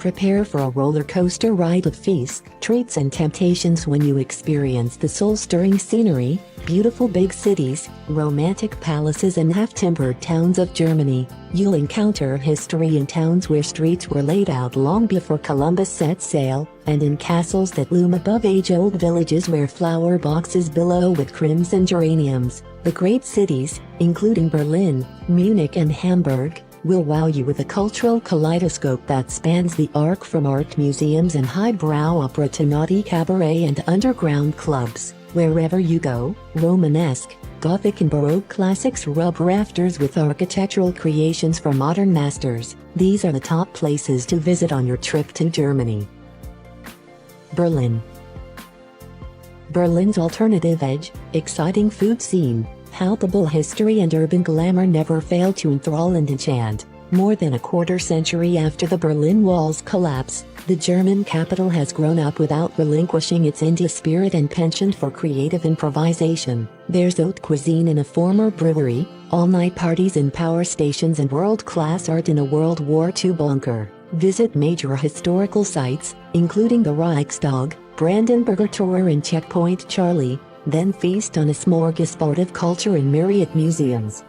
Prepare for a roller coaster ride of feasts, treats and temptations when you experience the soul-stirring scenery, beautiful big cities, romantic palaces and half-timbered towns of Germany. You'll encounter history in towns where streets were laid out long before Columbus set sail, and in castles that loom above age-old villages where flower boxes billow with crimson geraniums. The great cities, including Berlin, Munich and Hamburg, will wow you with a cultural kaleidoscope that spans the arc from art museums and highbrow opera to naughty cabaret and underground clubs. Wherever you go, Romanesque, Gothic and Baroque classics rub rafters with architectural creations from modern masters. These are the top places to visit on your trip to Germany. Berlin. Berlin's alternative edge, exciting food scene, palpable history and urban glamour never fail to enthrall and enchant. More than a quarter century after the Berlin Wall's collapse, the German capital has grown up without relinquishing its indie spirit and penchant for creative improvisation. There's haute cuisine in a former brewery, all-night parties in power stations and world-class art in a World War II bunker. Visit major historical sites, including the Reichstag, Brandenburger Tor and Checkpoint Charlie, then feast on a smorgasbord of culture in myriad museums.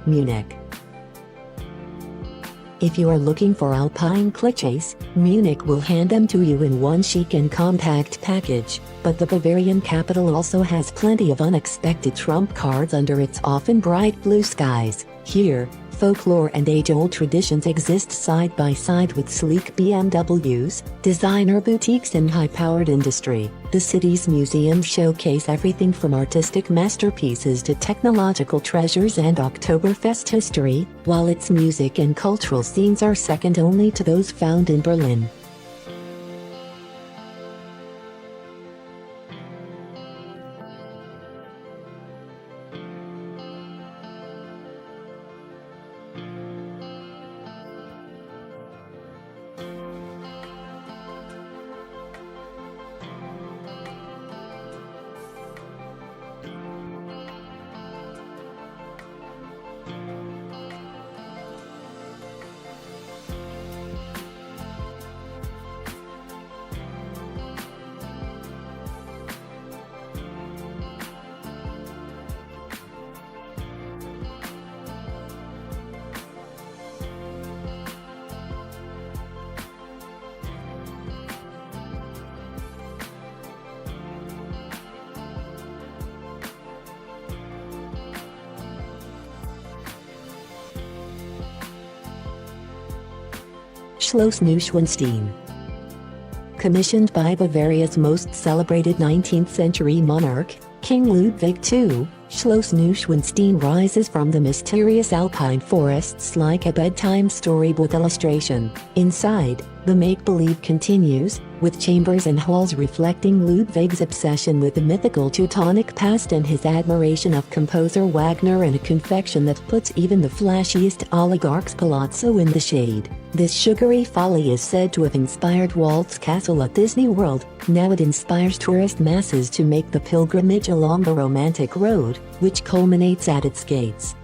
Munich. If you are looking for alpine clichés, Munich will hand them to you in one chic and compact package, but the Bavarian capital also has plenty of unexpected trump cards under its often bright blue skies. Here, folklore and age-old traditions exist side by side with sleek BMWs, designer boutiques and high-powered industry. The city's museums showcase everything from artistic masterpieces to technological treasures and Oktoberfest history, while its music and cultural scenes are second only to those found in Berlin. Schloss Neuschwanstein. Commissioned by Bavaria's most celebrated 19th-century monarch, King Ludwig II, Schloss Neuschwanstein rises from the mysterious alpine forests like a bedtime storybook illustration. Inside, the make-believe continues, with chambers and halls reflecting Ludwig's obsession with the mythical Teutonic past and his admiration of composer Wagner, and a confection that puts even the flashiest oligarch's palazzo in the shade. This sugary folly is said to have inspired Walt's castle at Disney World. Now it inspires tourist masses to make the pilgrimage along the romantic road, which culminates at its gates.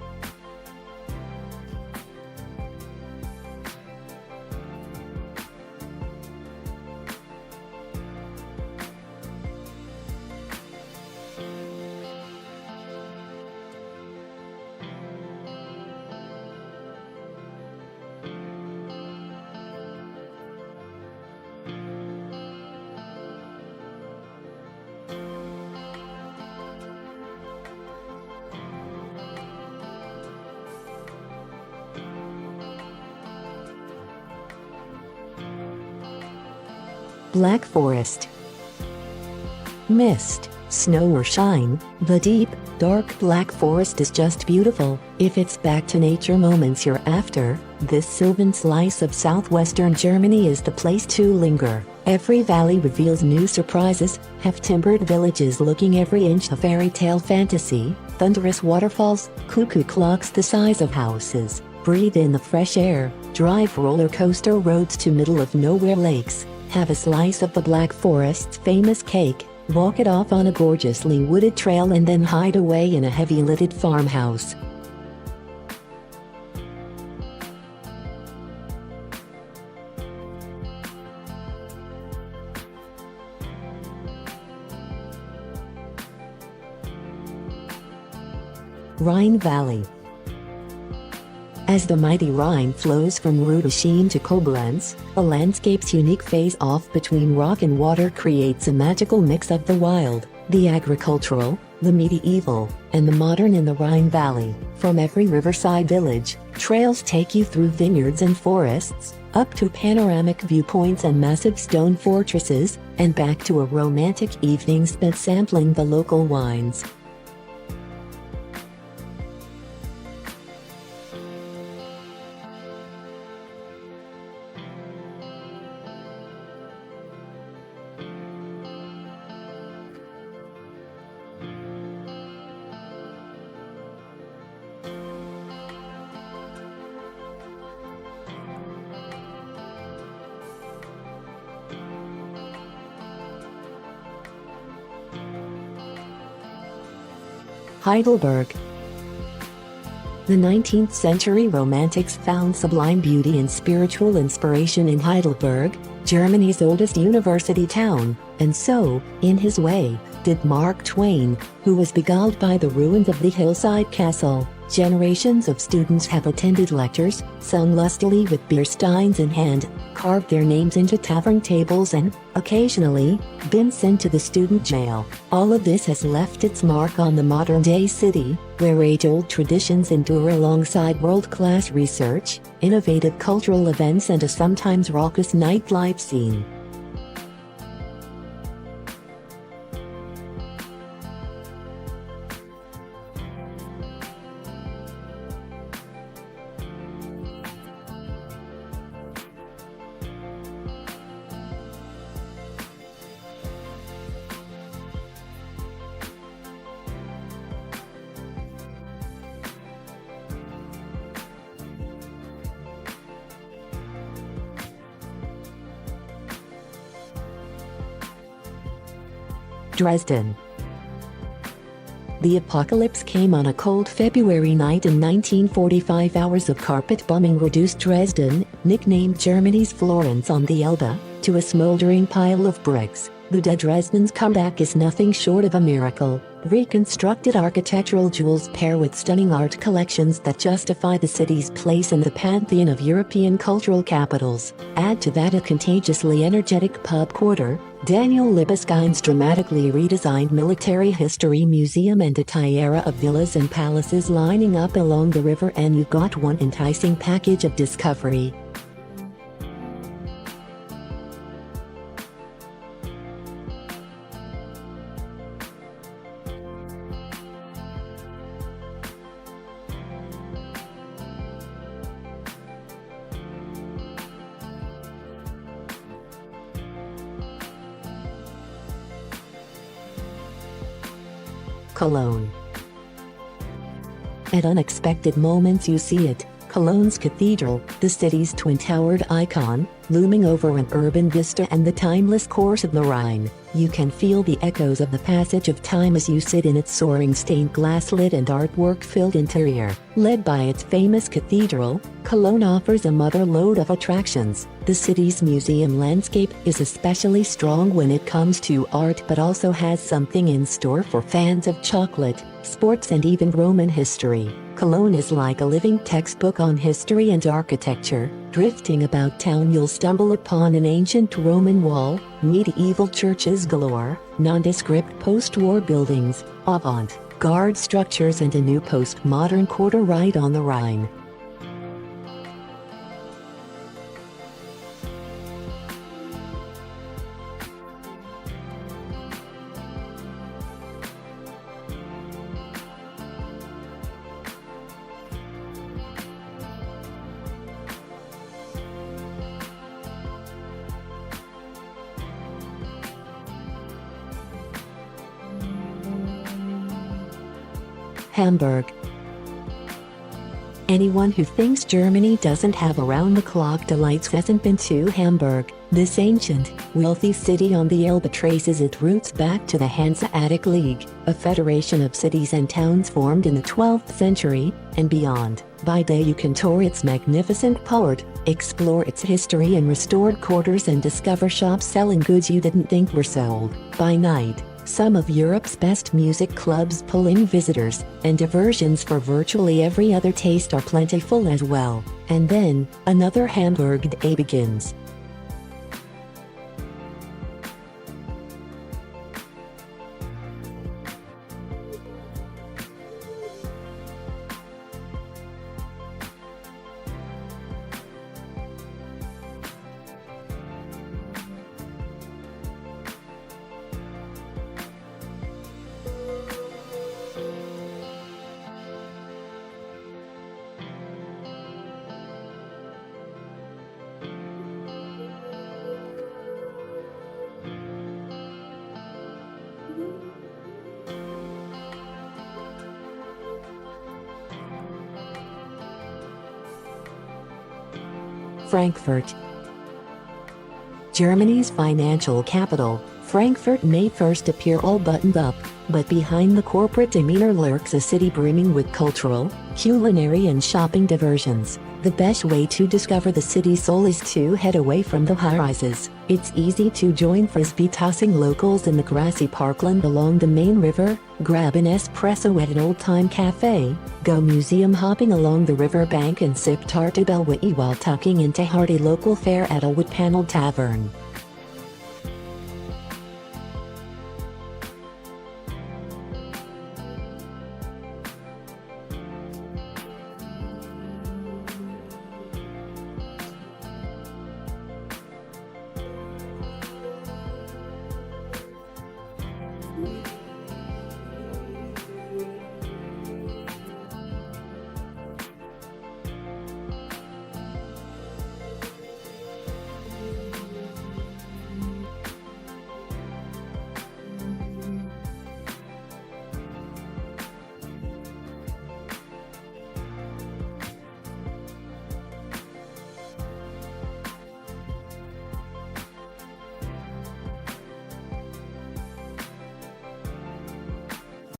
Black Forest. Mist, snow or shine, the deep, dark Black Forest is just beautiful. If it's back to nature moments you're after, this sylvan slice of southwestern Germany is the place to linger. Every valley reveals new surprises, half-timbered villages looking every inch a fairy tale fantasy, thunderous waterfalls, cuckoo clocks the size of houses. Breathe in the fresh air, drive roller coaster roads to middle of nowhere lakes, have a slice of the Black Forest's famous cake, walk it off on a gorgeously wooded trail and then hide away in a heavy lighted farmhouse. Rhine Valley. As the mighty Rhine flows from Rudolphin to Koblenz, the landscape's unique face-off between rock and water creates a magical mix of the wild, the agricultural, the medieval, and the modern in the Rhine Valley. From every riverside village, trails take you through vineyards and forests, up to panoramic viewpoints and massive stone fortresses, and back to a romantic evening spent sampling the local wines. Heidelberg. The 19th century Romantics found sublime beauty and spiritual inspiration in Heidelberg, Germany's oldest university town, and so, in his way, did Mark Twain, who was beguiled by the ruins of the hillside castle. Generations of students have attended lectures, sung lustily with beer steins in hand, carved their names into tavern tables and, occasionally, been sent to the student jail. All of this has left its mark on the modern-day city, where age-old traditions endure alongside world-class research, innovative cultural events and a sometimes raucous nightlife scene. Dresden. The apocalypse came on a cold February night in 1945. Hours of carpet bombing reduced Dresden, nicknamed Germany's Florence on the Elbe, to a smoldering pile of bricks. The Dresden's comeback is nothing short of a miracle. Reconstructed architectural jewels pair with stunning art collections that justify the city's place in the pantheon of European cultural capitals. Add to that a contagiously energetic pub quarter, Daniel Libeskind's dramatically redesigned military history museum and a tiara of villas and palaces lining up along the river, and you've got one enticing package of discovery. Cologne. At unexpected moments you see it, Cologne's cathedral, the city's twin-towered icon, looming over an urban vista and the timeless course of the Rhine. You can feel the echoes of the passage of time as you sit in its soaring stained glass lid and artwork-filled interior. Led by its famous cathedral, Cologne offers a mother-lode of attractions. The city's museum landscape is especially strong when it comes to art, but also has something in store for fans of chocolate, sports and even Roman history. Cologne is like a living textbook on history and architecture. Drifting about town you'll stumble upon an ancient Roman wall, medieval churches galore, nondescript post-war buildings, avant-garde structures and a new post-modern quarter right on the Rhine. Hamburg. Anyone who thinks Germany doesn't have around-the-clock delights hasn't been to Hamburg. This ancient, wealthy city on the Elbe traces its roots back to the Hanseatic League, a federation of cities and towns formed in the 12th century and beyond. By day you can tour its magnificent port, explore its history in restored quarters and discover shops selling goods you didn't think were sold. By night, some of Europe's best music clubs pull in visitors, and diversions for virtually every other taste are plentiful as well. And then, another Hamburg day begins. Frankfurt. Germany's financial capital, Frankfurt may first appear all buttoned up, but behind the corporate demeanor lurks a city brimming with cultural, culinary and shopping diversions. The best way to discover the city's soul is to head away from the high-rises. It's easy to join frisbee tossing locals in the grassy parkland along the main river, grab an espresso at an old-time cafe, go museum hopping along the riverbank and sip 𝗺𝗟𝗏 while tucking into hearty local fare at a wood-paneled tavern.